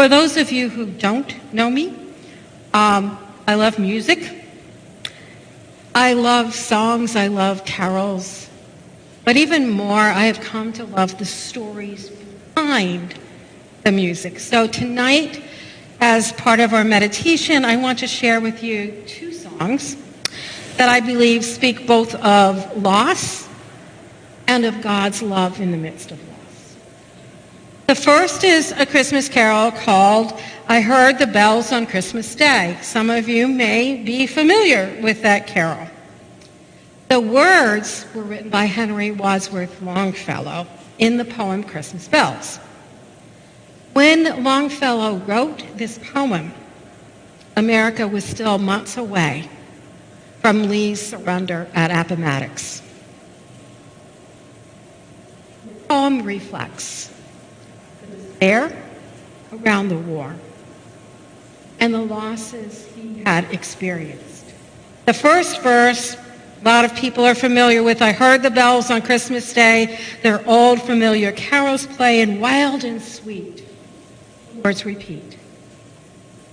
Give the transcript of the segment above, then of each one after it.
For those of you who don't know me, I love music. I love songs. I love carols. But even more, I have come to love the stories behind the music. So tonight, as part of our meditation, I want to share with you two songs that I believe speak both of loss and of God's love in the midst of loss. The first is a Christmas carol called "I Heard the Bells on Christmas Day." Some of you may be familiar with that carol. The words were written by Henry Wadsworth Longfellow in the poem Christmas Bells. When Longfellow wrote this poem, America was still months away from Lee's surrender at Appomattox. The poem reflects the despair around the war and the losses he had experienced. The first verse, a lot of people are familiar with. "I heard the bells on Christmas Day, their old familiar carols play, and wild and sweet words repeat,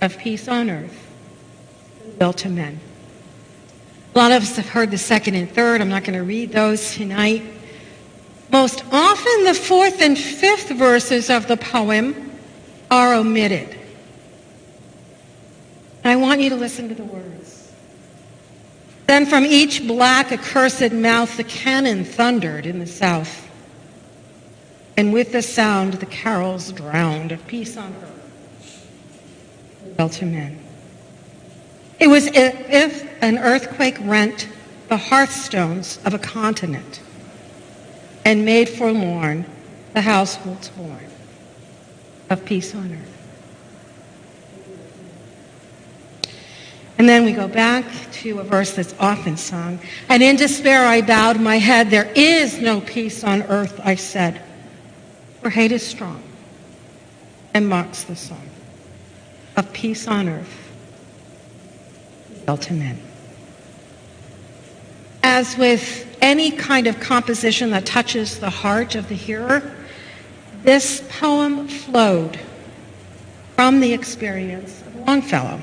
of peace on earth, will to men." A lot of us have heard the second and third. I'm not going to read those tonight. Most often, the fourth and fifth verses of the poem are omitted. And I want you to listen to the words. "Then from each black accursed mouth the cannon thundered in the south, and with the sound the carols drowned of peace on earth, well to men. It was as if an earthquake rent the hearthstones of a continent and made forlorn the households born of peace on earth." And then we go back to a verse that's often sung. "And in despair I bowed my head. There is no peace on earth, I said. For hate is strong and mocks the song of peace on earth, well to men." As with any kind of composition that touches the heart of the hearer, this poem flowed from the experience of Longfellow,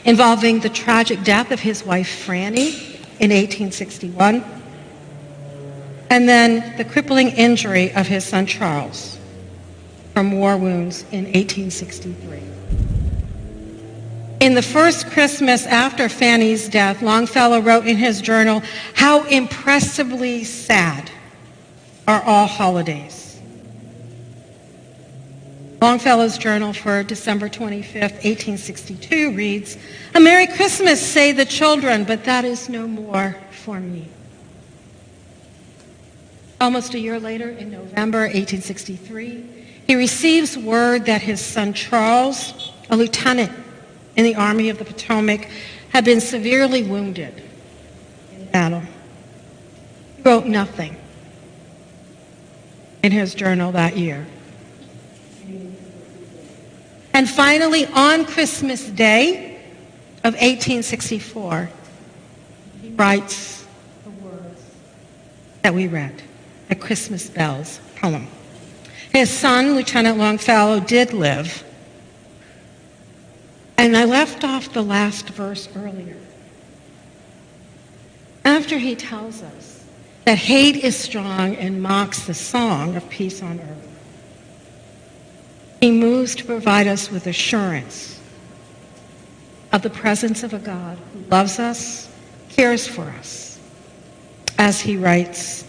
involving the tragic death of his wife Franny in 1861, and then the crippling injury of his son Charles from war wounds in 1863. In the first Christmas after Fanny's death, Longfellow wrote in his journal, "How impressively sad are all holidays." Longfellow's journal for December 25th, 1862 reads, "A Merry Christmas, say the children, but that is no more for me." Almost a year later, in November 1863, he receives word that his son Charles, a lieutenant in the Army of the Potomac, had been severely wounded in battle. He wrote nothing in his journal that year. And finally, on Christmas Day of 1864, he writes the words that we read, the Christmas Bells poem. His son, Lieutenant Longfellow, did live. And I left off the last verse earlier. After he tells us that hate is strong and mocks the song of peace on earth, he moves to provide us with assurance of the presence of a God who loves us, cares for us. As he writes,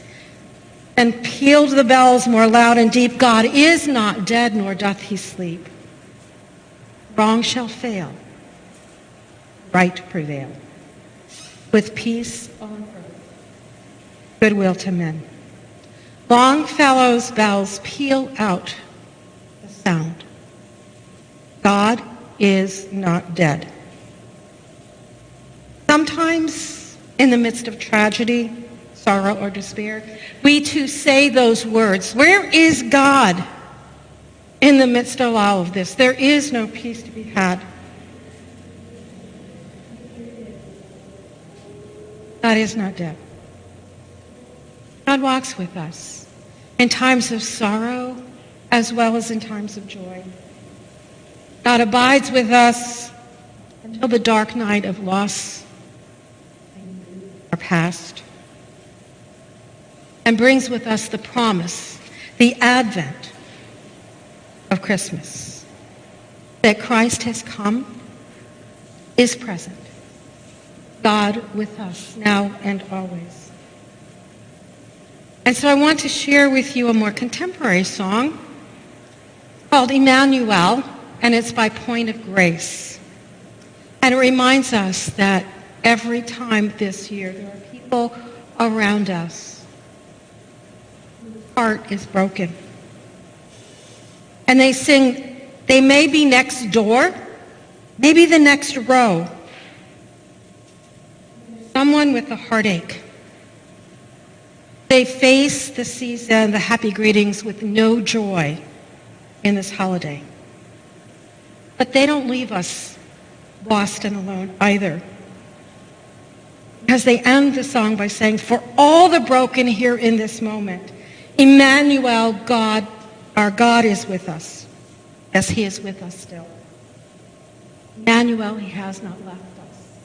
"And pealed the bells more loud and deep, God is not dead, nor doth he sleep. Wrong shall fail, right prevail, with peace on earth, goodwill to men." Longfellow's bells peal out sound. God is not dead. Sometimes, in the midst of tragedy, sorrow, or despair, we too say those words. Where is God in the midst of all of this? There is no peace to be had. God is not dead. God walks with us in times of sorrow as well as in times of joy. God abides with us until the dark night of loss are past, and brings with us the promise, the advent of Christmas, that Christ has come, is present, God with us now and always. And so I want to share with you a more contemporary song called Emmanuel, and it's by Point of Grace. And it reminds us that every time this year there are people around us whose heart is broken. And they sing, they may be next door, maybe the next row, someone with a heartache. They face the season, the happy greetings with no joy in this holiday. But they don't leave us lost and alone either. Because they end the song by saying, for all the broken here in this moment, Emmanuel, God, our God is with us, as he is with us still. Emmanuel, he has not left us.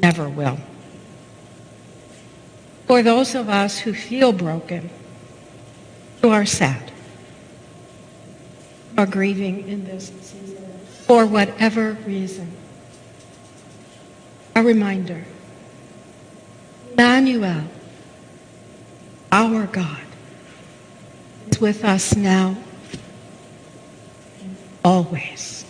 Never will. For those of us who feel broken, who are sad, are grieving in this season, for whatever reason, a reminder, Emmanuel, our God, is with us now and always.